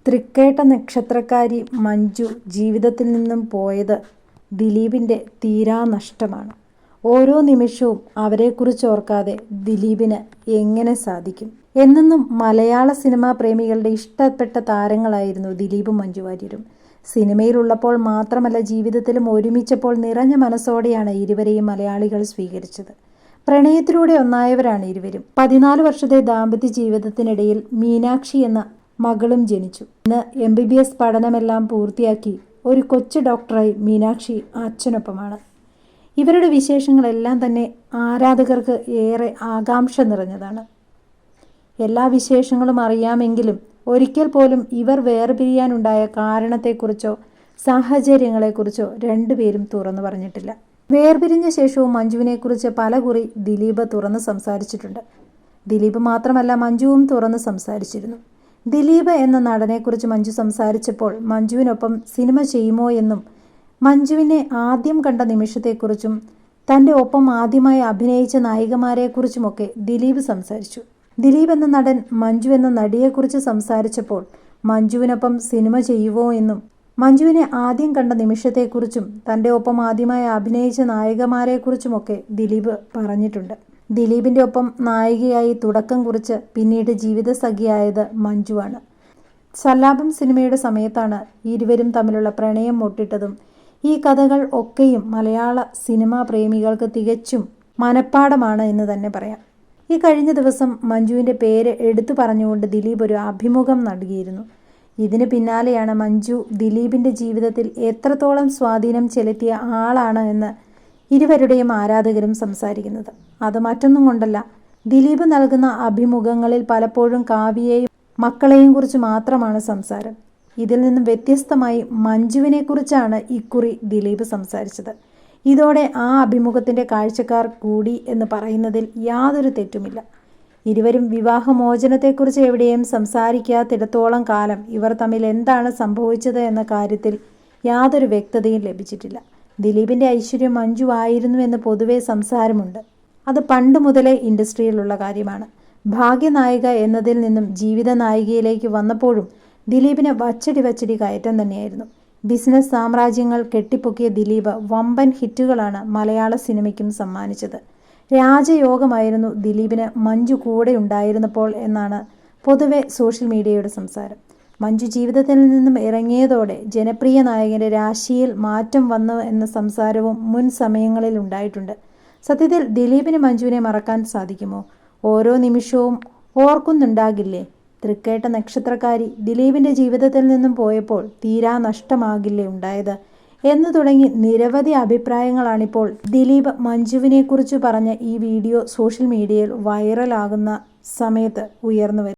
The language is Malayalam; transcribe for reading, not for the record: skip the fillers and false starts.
തൃക്കേട്ട നക്ഷത്രക്കാരി മഞ്ജു ജീവിതത്തിൽ നിന്നും പോയത് ദിലീപിൻ്റെ തീരാനഷ്ടമാണ്. ഓരോ നിമിഷവും അവരെക്കുറിച്ച് ഓർക്കാതെ ദിലീപിന് എങ്ങനെ സാധിക്കും? എന്നെന്നും മലയാള സിനിമാ പ്രേമികളുടെ ഇഷ്ടപ്പെട്ട താരങ്ങളായിരുന്നു ദിലീപും മഞ്ജു വാര്യരും. സിനിമയിലുള്ളപ്പോൾ മാത്രമല്ല, ജീവിതത്തിലും ഒരുമിച്ചപ്പോൾ നിറഞ്ഞ മനസ്സോടെയാണ് ഇരുവരെയും മലയാളികൾ സ്വീകരിച്ചത്. പ്രണയത്തിലൂടെ ഒന്നായവരാണ് ഇരുവരും. 14 വർഷത്തെ ദാമ്പത്യ ജീവിതത്തിനിടയിൽ മീനാക്ഷി എന്ന മകളും ജനിച്ചു. ഇന്ന് MBBS പഠനമെല്ലാം പൂർത്തിയാക്കി ഒരു കൊച്ചു ഡോക്ടറായി മീനാക്ഷി അച്ഛനൊപ്പമാണ്. ഇവരുടെ വിശേഷങ്ങളെല്ലാം തന്നെ ആരാധകർക്ക് ഏറെ ആകാംക്ഷ നിറഞ്ഞതാണ്. എല്ലാ വിശേഷങ്ങളും അറിയാമെങ്കിലും ഒരിക്കൽ പോലും ഇവർ വേർപിരിയാനുണ്ടായ കാരണത്തെക്കുറിച്ചോ സാഹചര്യങ്ങളെക്കുറിച്ചോ രണ്ടുപേരും തുറന്നു പറഞ്ഞിട്ടില്ല. വേർപിരിഞ്ഞ ശേഷവും മഞ്ജുവിനെക്കുറിച്ച് പലകുറി ദിലീപ് തുറന്ന് സംസാരിച്ചിട്ടുണ്ട്. ദിലീപ് മാത്രമല്ല, മഞ്ജുവും തുറന്ന് സംസാരിച്ചിരുന്നു. ദിലീപ് എന്ന നടനെക്കുറിച്ച് മഞ്ജു സംസാരിച്ചപ്പോൾ മഞ്ജുവിനൊപ്പം സിനിമ ചെയ്യുമോ എന്നും മഞ്ജുവിനെ ആദ്യം കണ്ട നിമിഷത്തെക്കുറിച്ചും തൻ്റെ ഒപ്പം ആദ്യമായി അഭിനയിച്ച നായികമാരെക്കുറിച്ചുമൊക്കെ ദിലീപ് സംസാരിച്ചു. ദിലീപ് എന്ന നടൻ മഞ്ജു എന്ന നടിയെക്കുറിച്ച് സംസാരിച്ചപ്പോൾ മഞ്ജുവിനൊപ്പം സിനിമ ചെയ്യുമോ എന്നും മഞ്ജുവിനെ ആദ്യം കണ്ട നിമിഷത്തെക്കുറിച്ചും തൻ്റെ ഒപ്പം ആദ്യമായി അഭിനയിച്ച നായികമാരെക്കുറിച്ചുമൊക്കെ ദിലീപ് പറഞ്ഞിട്ടുണ്ട്. ദിലീപിൻ്റെ ഒപ്പം നായികയായി തുടക്കം കുറിച്ച് പിന്നീട് ജീവിതസഖിയായത് മഞ്ജുവാണ്. സല്ലാപം സിനിമയുടെ സമയത്താണ് ഇരുവരും തമ്മിലുള്ള പ്രണയം മുട്ടിട്ടതും. ഈ കഥകൾ ഒക്കെയും മലയാള സിനിമാ പ്രേമികൾക്ക് തികച്ചും മനഃപ്പാടമാണ് എന്ന് തന്നെ പറയാം. ഈ കഴിഞ്ഞ ദിവസം മഞ്ജുവിൻ്റെ പേര് എടുത്തു പറഞ്ഞുകൊണ്ട് ദിലീപ് ഒരു അഭിമുഖം നൽകിയിരുന്നു. ഇതിന് പിന്നാലെയാണ് മഞ്ജു ദിലീപിൻ്റെ ജീവിതത്തിൽ എത്രത്തോളം സ്വാധീനം ചെലുത്തിയ ആളാണ് എന്ന് ഇരുവരുടെയും ആരാധകരും സംസാരിക്കുന്നത്. അത് മറ്റൊന്നും കൊണ്ടല്ല, ദിലീപ് നൽകുന്ന അഭിമുഖങ്ങളിൽ പലപ്പോഴും കാവ്യയെയും മക്കളെയും കുറിച്ച് മാത്രമാണ് സംസാരം. ഇതിൽ നിന്നും വ്യത്യസ്തമായി മഞ്ജുവിനെക്കുറിച്ചാണ് ഇക്കുറി ദിലീപ് സംസാരിച്ചത്. ഇതോടെ ആ അഭിമുഖത്തിൻ്റെ കാഴ്ചക്കാർ കൂടി എന്ന് പറയുന്നതിൽ യാതൊരു തെറ്റുമില്ല. ഇരുവരും വിവാഹമോചനത്തെക്കുറിച്ച് എവിടെയും സംസാരിക്കാത്തിടത്തോളം കാലം ഇവർ തമ്മിൽ എന്താണ് സംഭവിച്ചത് എന്ന കാര്യത്തിൽ യാതൊരു വ്യക്തതയും ലഭിച്ചിട്ടില്ല. ദിലീപിൻ്റെ ഐശ്വര്യം മഞ്ജു ആയിരുന്നു എന്ന് പൊതുവെ സംസാരമുണ്ട്. അത് പണ്ട് മുതലേ ഇൻഡസ്ട്രിയിലുള്ള കാര്യമാണ്. ഭാഗ്യനായിക എന്നതിൽ നിന്നും ജീവിത നായികയിലേക്ക് വന്നപ്പോഴും ദിലീപിന് വച്ചടി കയറ്റം തന്നെയായിരുന്നു. ബിസിനസ് സാമ്രാജ്യങ്ങൾ കെട്ടിപ്പൊക്കിയ ദിലീപ് വമ്പൻ ഹിറ്റുകളാണ് മലയാള സിനിമയ്ക്കും സമ്മാനിച്ചത്. രാജയോഗമായിരുന്നു ദിലീപിന് മഞ്ജു കൂടെ ഉണ്ടായിരുന്നപ്പോൾ എന്നാണ് പൊതുവെ സോഷ്യൽ മീഡിയയുടെ സംസാരം. മഞ്ജു ജീവിതത്തിൽ നിന്നും ഇറങ്ങിയതോടെ ജനപ്രിയ നായകൻ്റെ രാശിയിൽ മാറ്റം വന്നു എന്ന സംസാരവും മുൻ സമയങ്ങളിൽ ഉണ്ടായിട്ടുണ്ട്. സത്യത്തിൽ ദിലീപിന് മഞ്ജുവിനെ മറക്കാൻ സാധിക്കുമോ? ഓരോ നിമിഷവും ഓർക്കുന്നുണ്ടാകില്ലേ? തൃക്കേട്ട നക്ഷത്രക്കാരി ദിലീപിൻ്റെ ജീവിതത്തിൽ നിന്നും പോയപ്പോൾ തീരാ നഷ്ടമാകില്ലേ ഉണ്ടായത് എന്ന് തുടങ്ങി നിരവധി അഭിപ്രായങ്ങളാണിപ്പോൾ ദിലീപ് മഞ്ജുവിനെക്കുറിച്ച് പറഞ്ഞ ഈ വീഡിയോ സോഷ്യൽ മീഡിയയിൽ വൈറലാകുന്ന സമയത്ത് ഉയർന്നു വരുന്നത്.